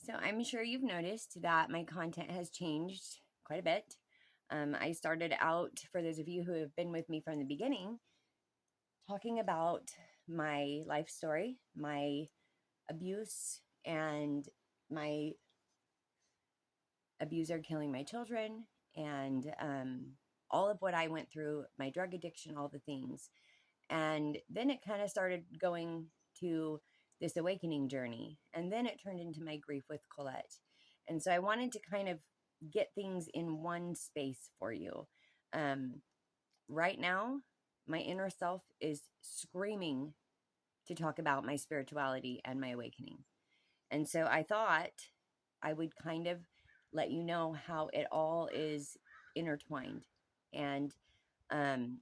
So I'm sure you've noticed that my content has changed quite a bit. I started out, for those of you who have been with me from the beginning, talking about my life story, my abuse, and my abuser killing my children, and all of what I went through, my drug addiction, all the things. And then it kind of started going to this awakening journey. And then it turned into my grief with Colette. And so I wanted to kind of get things in one space for you. Um, right now, my inner self is screaming to talk about my spirituality and my awakening. And so I thought I would kind of let you know how it all is intertwined. And um,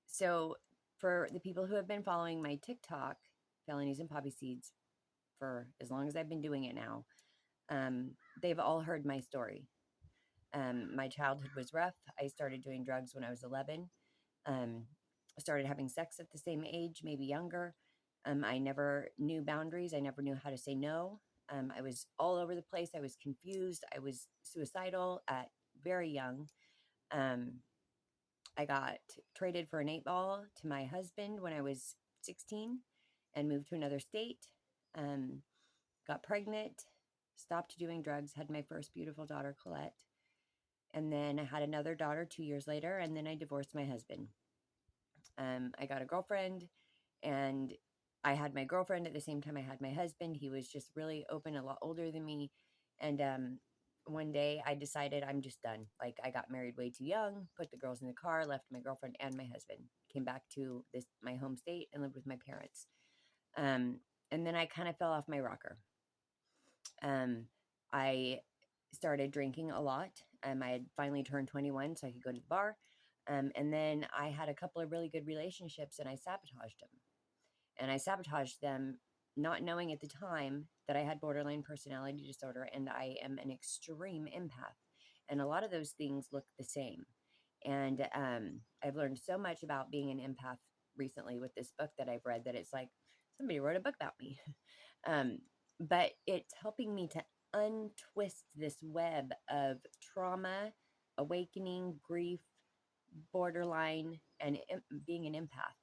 so for the people who have been following my TikTok, Felonies and Poppy Seeds, for as long as I've been doing it now, they've all heard my story. My childhood was rough. I started doing drugs when I was 11. I started having sex at the same age, maybe younger. I never knew boundaries. I never knew how to say no. I was all over the place. I was confused. I was suicidal at very young. Um, I got traded for an 8 ball to my husband when I was 16 and moved to another state. Um, got pregnant, stopped doing drugs, had my first beautiful daughter, Colette. And then I had another daughter 2 years later, and then I divorced my husband. I got a girlfriend, and I had my girlfriend at the same time I had my husband. He was just really open, a lot older than me. And one day I decided I'm just done. Like, I got married way too young, put the girls in the car, left my girlfriend and my husband, came back to my home state and lived with my parents. And then I kind of fell off my rocker. I started drinking a lot. I had finally turned 21, so I could go to the bar. And then I had a couple of really good relationships, and I sabotaged them. And I sabotaged them, not knowing at the time that I had borderline personality disorder, and I am an extreme empath. And a lot of those things look the same. And I've learned so much about being an empath recently with this book that I've read that it's like somebody wrote a book about me. um, but it's helping me to untwist this web of trauma, awakening, grief, borderline, and being an empath.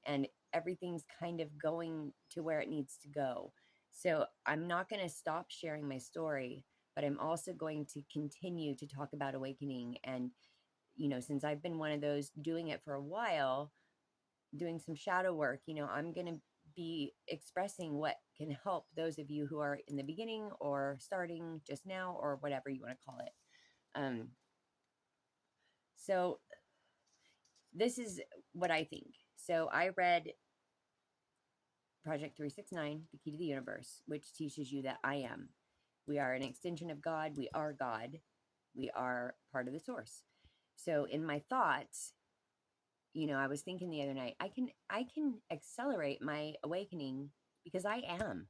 And everything's kind of going to where it needs to go. So I'm not going to stop sharing my story, but I'm also going to continue to talk about awakening. And, since I've been one of those doing it for a while, doing some shadow work, I'm going to be expressing what can help those of you who are in the beginning or starting just now or whatever you want to call it. So this is what I think. So I read Project 369, The Key to the Universe, which teaches you that I am. We are an extension of God. We are God. We are part of the source. So in my thoughts, I was thinking the other night, I can accelerate my awakening because I am.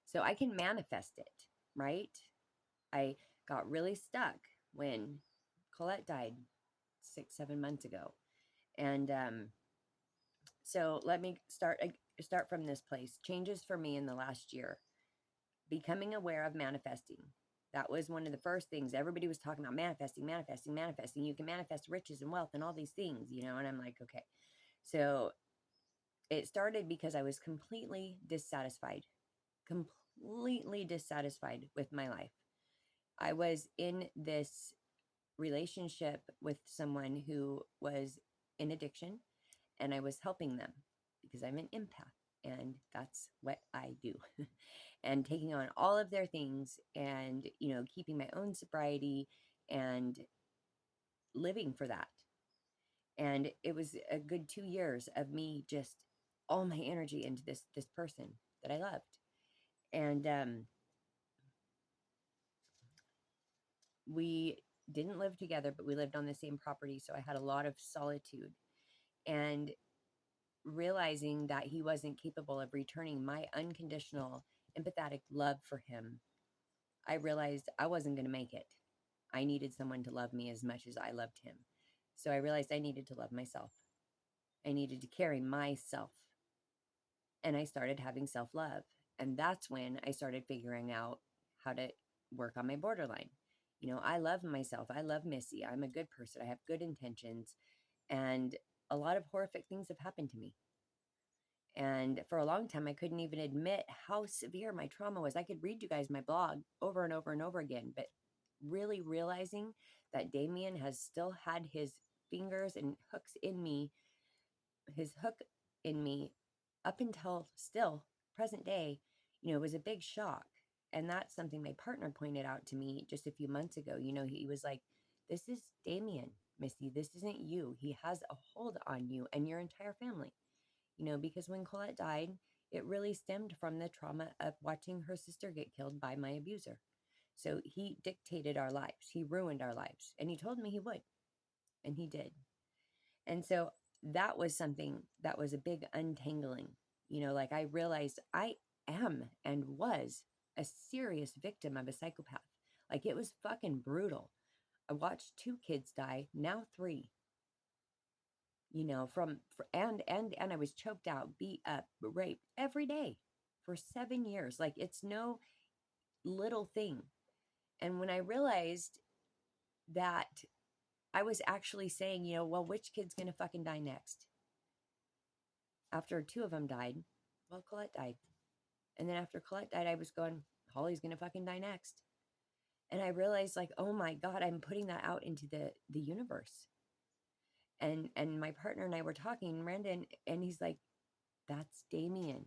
So I can manifest it, right? I got really stuck when Colette died 6-7 months ago. And so let me start from this place. Changes for me in the last year. Becoming aware of manifesting. That was one of the first things everybody was talking about. Manifesting. You can manifest riches and wealth and all these things, and I'm like, okay. So it started because I was completely dissatisfied with my life. I was in this relationship with someone who was in addiction, and I was helping them because I'm an empath, and that's what I do. And taking on all of their things and, keeping my own sobriety and living for that. And it was a good 2 years of me just all my energy into this person that I loved. And we didn't live together, but we lived on the same property, so I had a lot of solitude. And realizing that he wasn't capable of returning my unconditional empathetic love for him, I realized I wasn't going to make it. I needed someone to love me as much as I loved him. So I realized I needed to love myself. I needed to carry myself. And I started having self-love. And that's when I started figuring out how to work on my borderline. I love myself. I love Missy. I'm a good person. I have good intentions. And a lot of horrific things have happened to me. And for a long time, I couldn't even admit how severe my trauma was. I could read you guys my blog over and over and over again, but really realizing that Damien has still had his fingers and hooks in me, his hook in me up until still present day, was a big shock. And that's something my partner pointed out to me just a few months ago. He was like, this is Damien, Missy. This isn't you. He has a hold on you and your entire family. Because when Colette died, it really stemmed from the trauma of watching her sister get killed by my abuser. So he dictated our lives. He ruined our lives. And he told me he would. And he did. And so that was something that was a big untangling. Like I realized I am and was a serious victim of a psychopath. Like it was fucking brutal. I watched 2 kids die, now 3. And I was choked out, beat up, raped every day for 7 years. Like it's no little thing. And when I realized that I was actually saying, well, which kid's gonna fucking die next? After 2 of them died, well, Colette died. And then after Colette died, I was going, Holly's gonna fucking die next. And I realized, like, oh my God, I'm putting that out into the universe. And my partner and I were talking, Brandon, and he's like, that's Damien.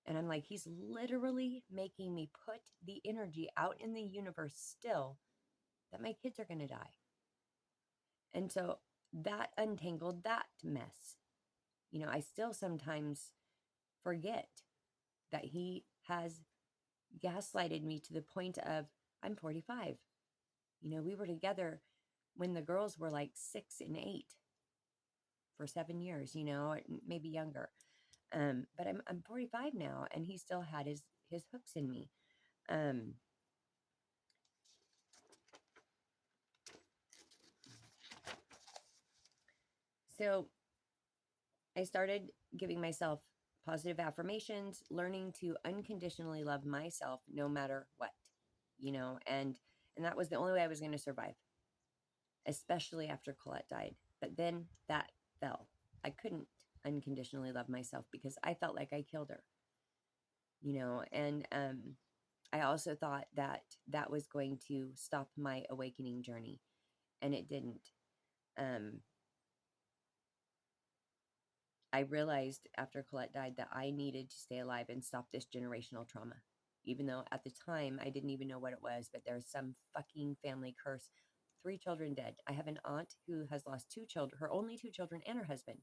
And I'm like, he's literally making me put the energy out in the universe still that my kids are going to die. And so that untangled that mess. I still sometimes forget that he has gaslighted me to the point of, I'm 45. We were together when the girls were like 6 and 8 for 7 years, maybe younger. But I'm 45 now, and he still had his hooks in me. So I started giving myself positive affirmations, learning to unconditionally love myself no matter what, and that was the only way I was going to survive, especially after Colette died. But then that fell. I couldn't unconditionally love myself because I felt like I killed her, and I also thought that that was going to stop my awakening journey, and it didn't. I realized after Colette died that I needed to stay alive and stop this generational trauma. Even though at the time I didn't even know what it was, but there's some fucking family curse. 3 children dead. I have an aunt who has lost 2 children, her only 2 children, and her husband.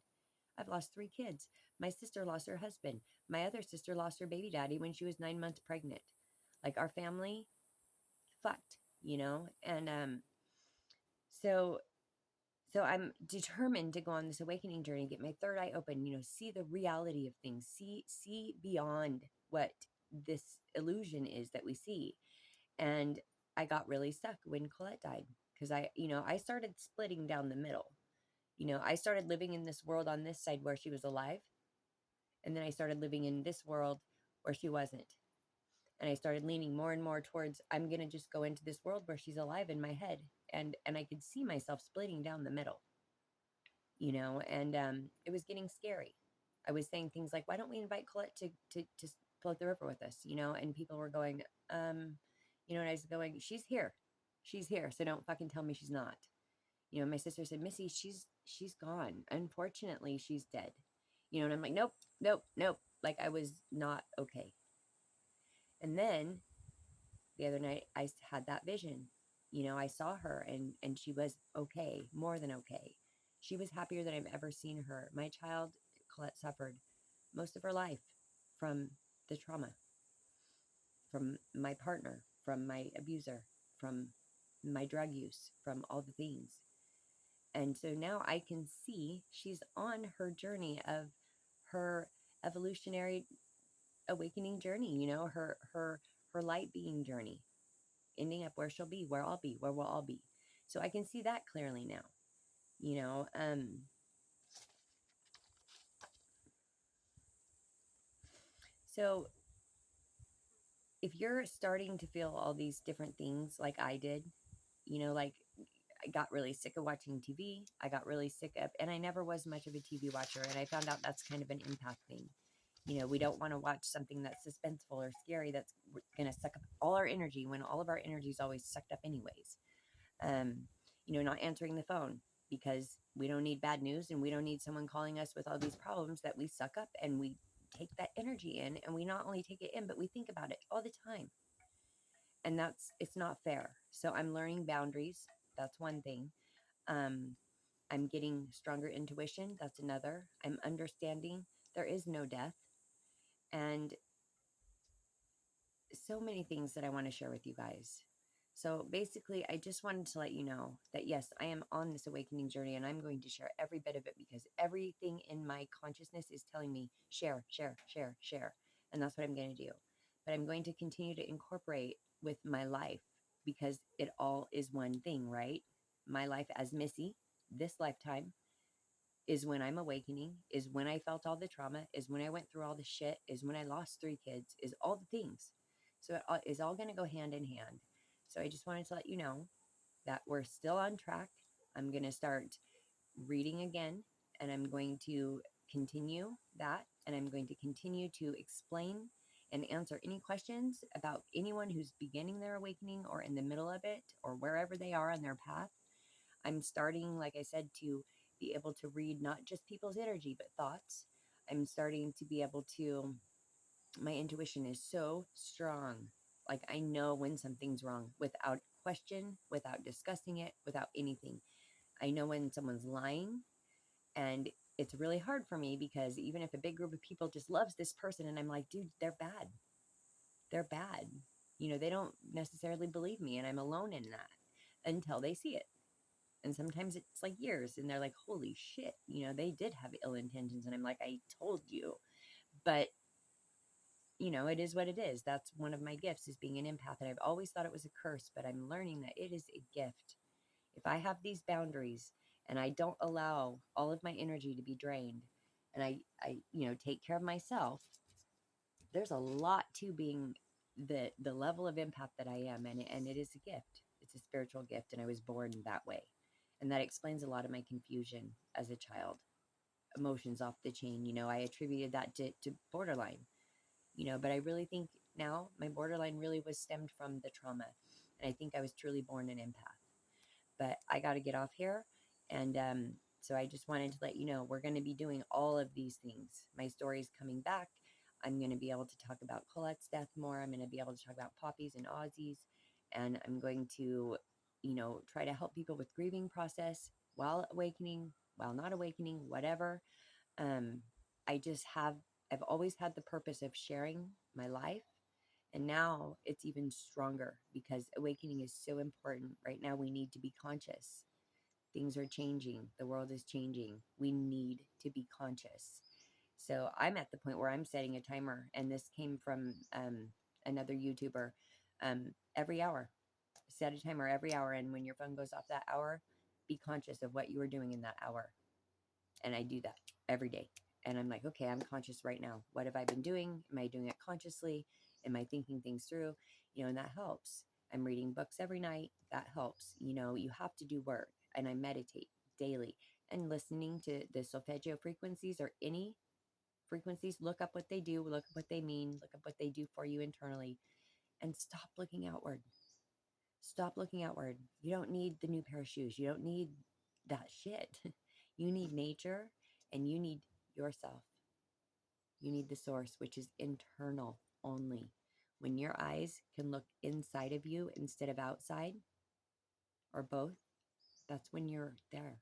I've lost 3 kids. My sister lost her husband. My other sister lost her baby daddy when she was 9 months pregnant. Like our family fucked, and so I'm determined to go on this awakening journey, get my third eye open, see the reality of things, see beyond what this illusion is that we see. And I got really stuck when Colette died because I started splitting down the middle. I started living in this world on this side where she was alive. And then I started living in this world where she wasn't. And I started leaning more and more towards, I'm going to just go into this world where she's alive in my head. And I could see myself splitting down the middle. And it was getting scary. I was saying things like, why don't we invite Colette to float the river with us, and people were going, and I was going, she's here, so don't fucking tell me she's not. My sister said, Missy, she's gone, unfortunately she's dead, and I'm like, nope, like I was not okay. And then the other night I had that vision. I saw her and she was okay, more than okay. She was happier than I've ever seen her. My child, Colette, suffered most of her life from the trauma, from my partner, from my abuser, from my drug use, from all the things. And so now I can see she's on her journey of her evolutionary awakening journey, her light being journey, ending up where she'll be, where I'll be, where we'll all be. So I can see that clearly now, so if you're starting to feel all these different things like I did, like I got really sick of watching TV. I got really sick of, and I never was much of a TV watcher. And I found out that's kind of an impact thing. We don't want to watch something that's suspenseful or scary that's going to suck up all our energy when all of our energy is always sucked up anyways. Um, not answering the phone because we don't need bad news and we don't need someone calling us with all these problems that we suck up, and we take that energy in, and we not only take it in, but we think about it all the time. And it's not fair. So I'm learning boundaries. That's one thing. Um, I'm getting stronger intuition. That's another. I'm understanding there is no death. And so many things that I want to share with you guys. So basically, I just wanted to let you know that yes, I am on this awakening journey, and I'm going to share every bit of it because everything in my consciousness is telling me share, share, share, share. And that's what I'm going to do. But I'm going to continue to incorporate with my life because it all is one thing, right? My life as Missy, this lifetime, is when I'm awakening, is when I felt all the trauma, is when I went through all the shit, is when I lost 3 kids, is all the things. So it is all going to go hand in hand. So I just wanted to let you know that we're still on track. I'm going to start reading again, and I'm going to continue that, and I'm going to continue to explain and answer any questions about anyone who's beginning their awakening or in the middle of it or wherever they are on their path. I'm starting, like I said, to be able to read not just people's energy, but thoughts. I'm starting to be able to, my intuition is so strong. Like I know when something's wrong without question, without discussing it, without anything. I know when someone's lying, and it's really hard for me because even if a big group of people just loves this person and I'm like, dude, they're bad. They're bad. They don't necessarily believe me, and I'm alone in that until they see it. And sometimes it's like years and they're like, holy shit, they did have ill intentions. And I'm like, I told you. But, it is what it is. That's one of my gifts, is being an empath. And I've always thought it was a curse, but I'm learning that it is a gift. If I have these boundaries and I don't allow all of my energy to be drained, and I take care of myself, there's a lot to being the level of empath that I am. And it is a gift. It's a spiritual gift. And I was born that way. And that explains a lot of my confusion as a child. Emotions off the chain, I attributed that to borderline, but I really think now my borderline really was stemmed from the trauma. And I think I was truly born an empath. But I got to get off here. And so I just wanted to let you know we're going to be doing all of these things. My story is coming back. I'm going to be able to talk about Colette's death more. I'm going to be able to talk about Poppy's and Ozzy's. And I'm going to, try to help people with grieving process while awakening, while not awakening, whatever. Um, I've always had the purpose of sharing my life. And now it's even stronger because awakening is so important. Right now, we need to be conscious. Things are changing. The world is changing. We need to be conscious. So I'm at the point where I'm setting a timer. And this came from another YouTuber. Every hour, set a timer every hour. And when your phone goes off that hour, be conscious of what you are doing in that hour. And I do that every day. And I'm like, okay, I'm conscious right now. What have I been doing? Am I doing it consciously? Am I thinking things through? And that helps. I'm reading books every night. That helps. You have to do work. And I meditate daily. And listening to the solfeggio frequencies or any frequencies, look up what they do, look up what they mean, look up what they do for you internally, and stop looking outward. Stop looking outward. You don't need the new pair of shoes. You don't need that shit. You need nature, and you need yourself. You need the source, which is internal only. When your eyes can look inside of you instead of outside, or both, that's when you're there.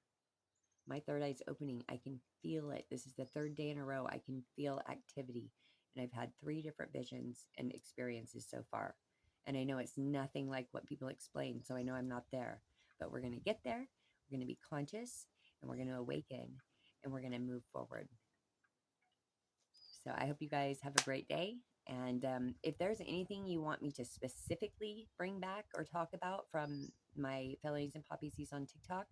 My third eye's opening. I can feel it. This is the 3rd day in a row. I can feel activity. And I've had 3 different visions and experiences so far. And I know it's nothing like what people explain. So I know I'm not there. But we're going to get there. We're going to be conscious. And we're going to awaken. And we're going to move forward. So I hope you guys have a great day. And if there's anything you want me to specifically bring back or talk about from my Feloniesandpoppyseeds on TikTok,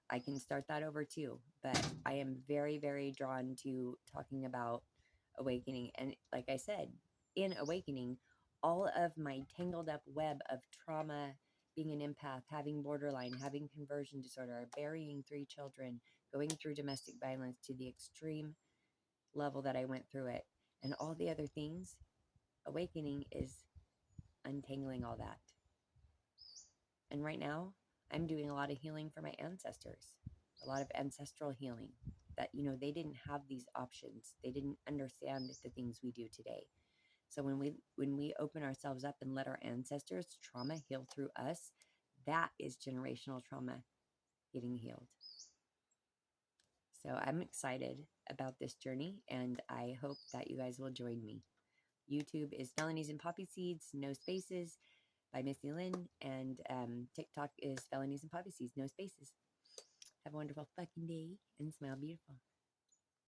I can start that over too. But I am very, very drawn to talking about awakening. And like I said, in awakening, all of my tangled up web of trauma, being an empath, having borderline, having conversion disorder, burying 3 children, going through domestic violence to the extreme level that I went through it, and all the other things, awakening is untangling all that. And right now, I'm doing a lot of healing for my ancestors, a lot of ancestral healing that, they didn't have these options. They didn't understand the things we do today. So when we open ourselves up and let our ancestors' trauma heal through us, that is generational trauma getting healed. So I'm excited about this journey, and I hope that you guys will join me. YouTube is Felonies and Poppy Seeds, no spaces, by MissyLynne, and TikTok is Felonies and Poppy Seeds, no spaces. Have a wonderful fucking day and smile beautiful.